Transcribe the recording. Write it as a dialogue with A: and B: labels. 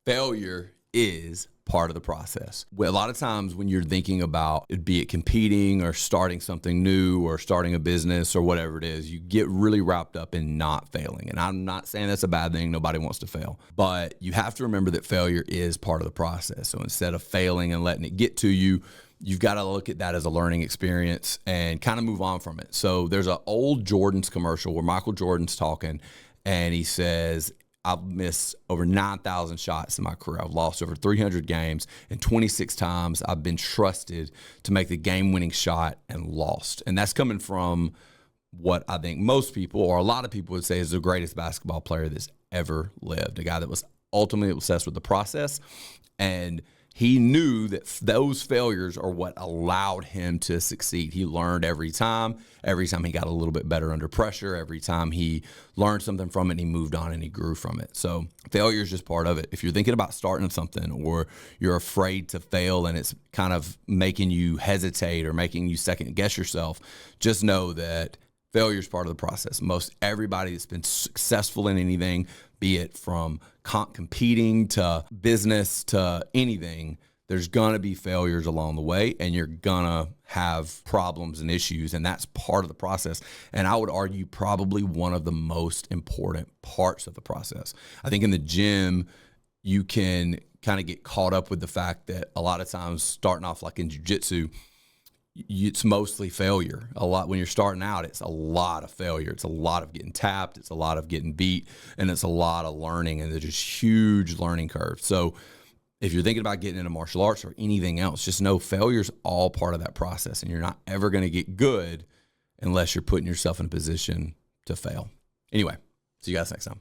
A: failure is part of the process. Well, a lot of times when you're thinking about it, be it competing or starting something new or starting a business or whatever it is, you get really wrapped up in not failing. And I'm not saying that's a bad thing. Nobody wants to fail. But you have to remember that failure is part of the process. So instead of failing and letting it get to you, you've got to look at that as a learning experience and kind of move on from it. So there's an old Jordan's commercial where Michael Jordan's talking and he says, I've missed over 9,000 shots in my career. I've lost over 300 games, and 26 times I've been trusted to make the game-winning shot and lost. And that's coming from what I think most people, or a lot of people would say, is the greatest basketball player that's ever lived, a guy that was ultimately obsessed with the process. And he knew that those failures are what allowed him to succeed. He learned every time he got a little bit better under pressure, every time he learned something from it, and he moved on and he grew from it. So failure is just part of it. If you're thinking about starting something or you're afraid to fail and it's kind of making you hesitate or making you second guess yourself, just know that failure is part of the process. Most everybody that's been successful in anything, be it from competing to business to anything, there's going to be failures along the way, and you're going to have problems and issues, and that's part of the process. And I would argue probably one of the most important parts of the process. I think in the gym, you can kind of get caught up with the fact that a lot of times starting off like in jiu-jitsu, it's mostly failure. A lot when you're starting out, it's a lot of failure. It's a lot of getting tapped. It's a lot of getting beat, and it's a lot of learning, and there's just huge learning curve. So if you're thinking about getting into martial arts or anything else, just know failure's all part of that process, and you're not ever going to get good unless you're putting yourself in a position to fail. Anyway, see you guys next time.